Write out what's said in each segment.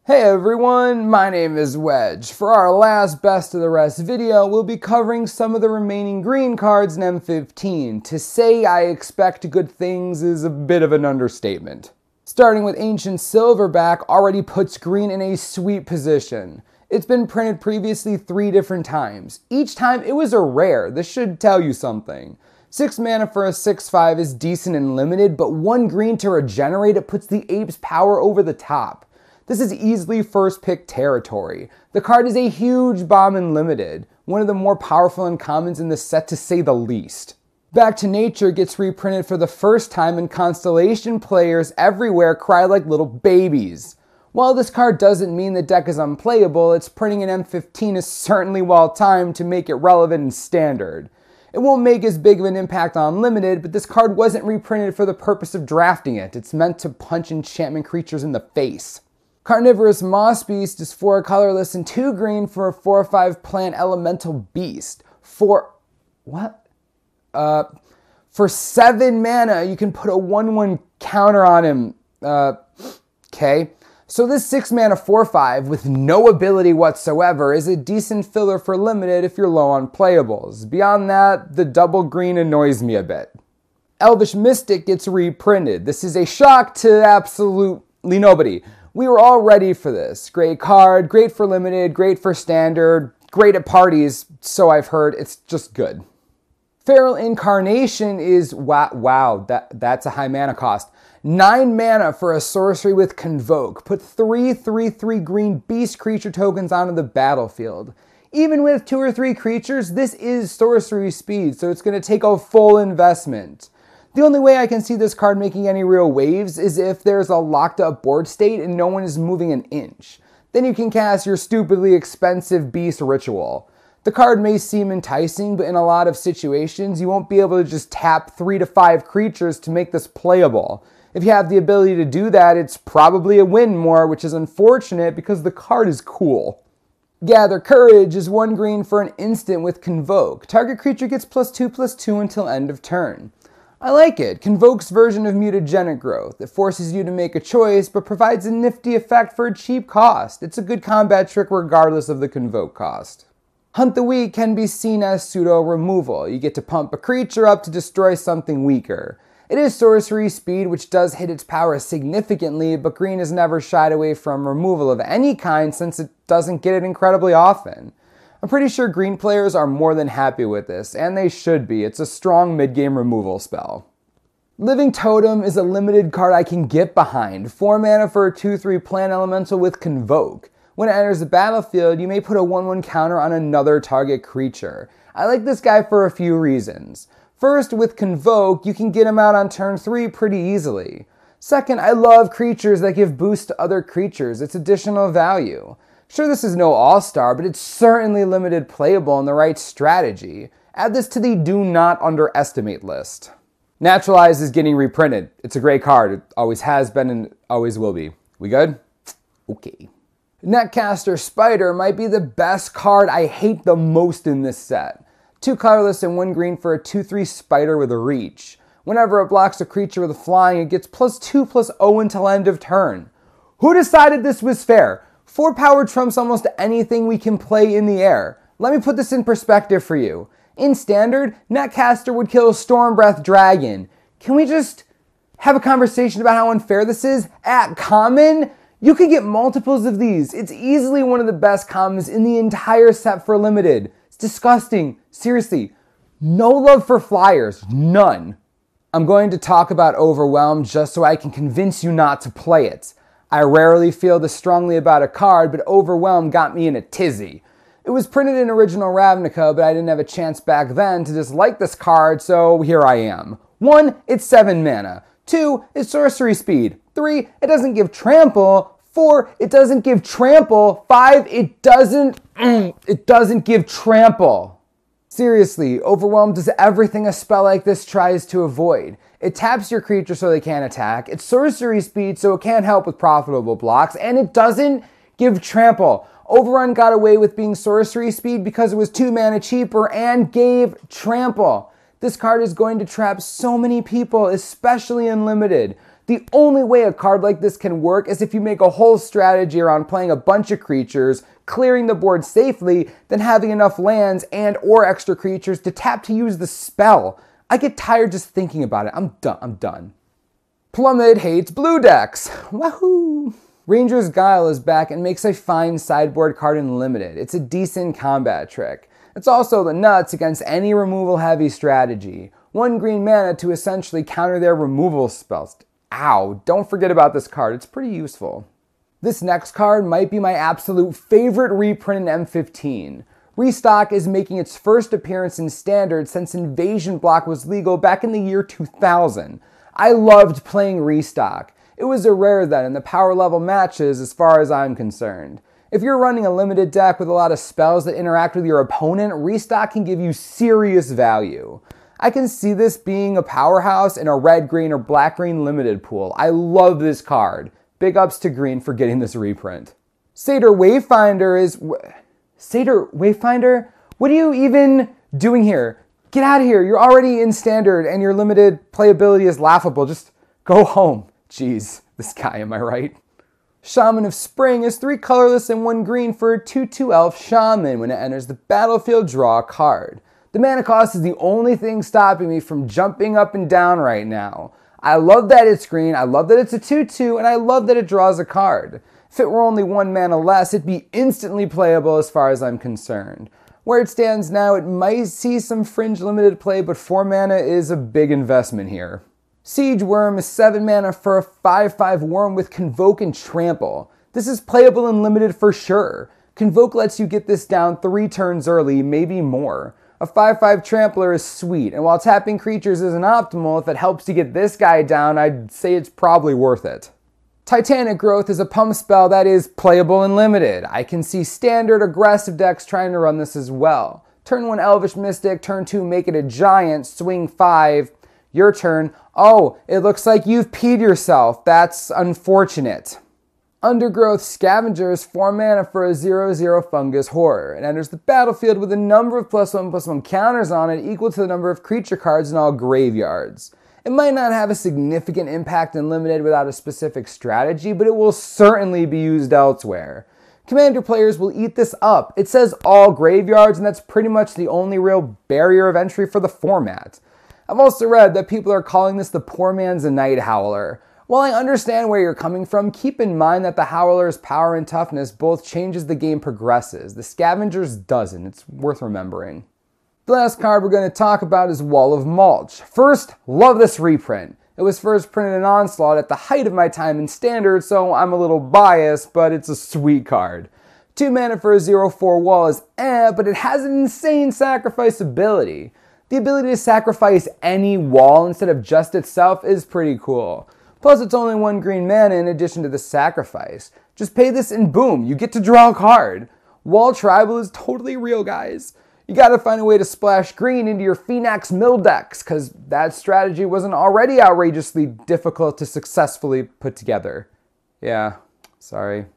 Hey everyone, my name is Wedge. For our last Best of the Rest video, we'll be covering some of the remaining green cards in M15. To say I expect good things is a bit of an understatement. Starting with Ancient Silverback already puts green in a sweet position. It's been printed previously 3 different times. Each time it was a rare. This should tell you something. 6 mana for a 6/5 is decent and limited, but 1 green to regenerate it puts the ape's power over the top. This is easily first pick territory. The card is a huge bomb in limited, one of the more powerful uncommons in the set to say the least. Back to Nature gets reprinted for the first time, and Constellation players everywhere cry like little babies. While this card doesn't mean the deck is unplayable, its printing in M15 is certainly well timed to make it relevant and standard. It won't make as big of an impact on Limited, but this card wasn't reprinted for the purpose of drafting it. It's meant to punch enchantment creatures in the face. Carnivores Moss Beast is 4 colorless and 2 green for a 4/5 plant elemental beast. For 7 mana, you can put a 1/1 counter on him. Okay. So this 6 mana 4/5 with no ability whatsoever is a decent filler for limited if you're low on playables. Beyond that, the double green annoys me a bit. Elvish Mystic gets reprinted. This is a shock to absolutely nobody. We were all ready for this. Great card, great for limited, great for standard, great at parties, so I've heard. It's just good. Feral Incarnation is, wow, that's a high mana cost. 9 mana for a sorcery with Convoke. Put 3 3/3 green beast creature tokens onto the battlefield. Even with 2 or 3 creatures, this is sorcery speed, so it's going to take a full investment. The only way I can see this card making any real waves is if there's a locked up board state and no one is moving an inch. Then you can cast your stupidly expensive beast ritual. The card may seem enticing, but in a lot of situations, you won't be able to just tap 3 to 5 creatures to make this playable. If you have the ability to do that, it's probably a win more, which is unfortunate because the card is cool. Gather Courage is 1 green for an instant with Convoke. Target creature gets +2/+2 until end of turn. I like it. Convoke's version of Titanic Growth. It forces you to make a choice, but provides a nifty effect for a cheap cost. It's a good combat trick regardless of the Convoke cost. Hunt the Weak can be seen as pseudo removal. You get to pump a creature up to destroy something weaker. It is sorcery speed, which does hit its power significantly, but green has never shied away from removal of any kind since it doesn't get it incredibly often. I'm pretty sure green players are more than happy with this, and they should be. It's a strong mid-game removal spell. Living Totem is a limited card I can get behind. 4 mana for a 2/3 plant elemental with Convoke. When it enters the battlefield, you may put a 1/1 counter on another target creature. I like this guy for a few reasons. First, with Convoke, you can get him out on turn 3 pretty easily. Second, I love creatures that give boost to other creatures. It's additional value. Sure, this is no all-star, but it's certainly limited playable in the right strategy. Add this to the do not underestimate list. Naturalize is getting reprinted. It's a great card. It always has been and always will be. We good? Okay. Netcaster Spider might be the best card I hate the most in this set. 2 colorless and 1 green for a 2/3 spider with a reach. Whenever it blocks a creature with a flying, it gets +2/+0 until end of turn. Who decided this was fair? 4 power trumps almost anything we can play in the air. Let me put this in perspective for you. In Standard, Netcaster would kill a Stormbreath Dragon. Can we just have a conversation about how unfair this is? At Common, you can get multiples of these. It's easily one of the best commons in the entire set for limited. It's disgusting. Seriously. No love for flyers. None. I'm going to talk about Overwhelm just so I can convince you not to play it. I rarely feel this strongly about a card, but Overwhelm got me in a tizzy. It was printed in original Ravnica, but I didn't have a chance back then to dislike this card, so here I am. 1, it's 7 mana. 2, it's sorcery speed. 3, it doesn't give trample. 4, it doesn't give trample. 5, it doesn't give trample. Seriously, Overwhelm does everything a spell like this tries to avoid. It taps your creature so they can't attack, it's sorcery speed so it can't help with profitable blocks, and it doesn't give trample. Overrun got away with being sorcery speed because it was 2 mana cheaper and gave trample. This card is going to trap so many people, especially in limited. The only way a card like this can work is if you make a whole strategy around playing a bunch of creatures, clearing the board safely, then having enough lands and or extra creatures to tap to use the spell. I get tired just thinking about it. I'm done. Plummet hates blue decks. Wahoo! Ranger's Guile is back and makes a fine sideboard card in Limited. It's a decent combat trick. It's also the nuts against any removal heavy strategy. 1 green mana to essentially counter their removal spells. Ow, don't forget about this card, it's pretty useful. This next card might be my absolute favorite reprint in M15. Restock is making its first appearance in Standard since Invasion Block was legal back in the year 2000. I loved playing Restock. It was a rare then, and the power level matches as far as I'm concerned. If you're running a limited deck with a lot of spells that interact with your opponent, Restock can give you serious value. I can see this being a powerhouse in a red-green or black-green limited pool. I love this card. Big ups to Green for getting this reprint. Satyr Wayfinder is... Satyr Wayfinder? What are you even doing here? Get out of here. You're already in Standard and your limited playability is laughable. Just go home. Jeez, this guy, am I right? Shaman of Spring is 3 colorless and 1 green for a 2/2 elf shaman. When it enters the battlefield, draw a card. The mana cost is the only thing stopping me from jumping up and down right now. I love that it's green, I love that it's a 2/2, and I love that it draws a card. If it were only 1 mana less, it'd be instantly playable as far as I'm concerned. Where it stands now, it might see some fringe limited play, but 4 mana is a big investment here. Seedworm is 7 mana for a 5/5 worm with Convoke and Trample. This is playable and limited for sure. Convoke lets you get this down 3 turns early, maybe more. A 5/5 Trampler is sweet, and while tapping creatures isn't optimal, if it helps to get this guy down, I'd say it's probably worth it. Titanic Growth is a pump spell that is playable and limited. I can see standard aggressive decks trying to run this as well. Turn 1 Elvish Mystic, turn 2 make it a giant, swing 5. Your turn. Oh, it looks like you've peed yourself. That's unfortunate. Undergrowth Scavengers, 4 mana for a 0/0 fungus horror. It enters the battlefield with a number of +1/+1 counters on it equal to the number of creature cards in all graveyards. It might not have a significant impact in Limited without a specific strategy, but it will certainly be used elsewhere. Commander players will eat this up. It says all graveyards, and that's pretty much the only real barrier of entry for the format. I've also read that people are calling this the poor man's Night Howler. While I understand where you're coming from, keep in mind that the Howler's power and toughness both change as the game progresses. The Scavengers doesn't. It's worth remembering. The last card we're going to talk about is Wall of Mulch. First, love this reprint. It was first printed in Onslaught at the height of my time in Standard, so I'm a little biased, but it's a sweet card. 2 mana for a 0/4 wall is but it has an insane sacrifice ability. The ability to sacrifice any wall instead of just itself is pretty cool. Plus, it's only 1 green mana in addition to the sacrifice. Just pay this and boom, you get to draw a card. Wall Tribal is totally real, guys. You gotta find a way to splash green into your Phoenix Mill decks, because that strategy wasn't already outrageously difficult to successfully put together. Yeah, sorry.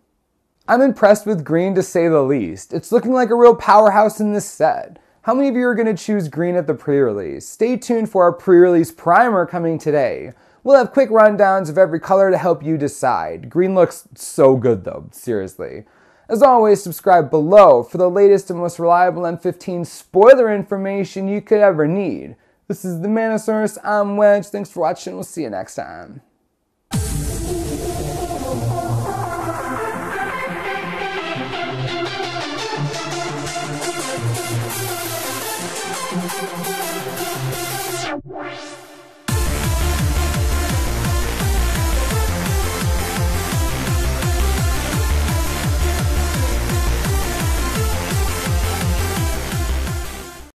I'm impressed with green to say the least. It's looking like a real powerhouse in this set. How many of you are going to choose green at the pre-release? Stay tuned for our pre-release primer coming today. We'll have quick rundowns of every color to help you decide. Green looks so good though, seriously. As always, subscribe below for the latest and most reliable M15 spoiler information you could ever need. This is the Manosaurus, I'm Wedge, thanks for watching, we'll see you next time.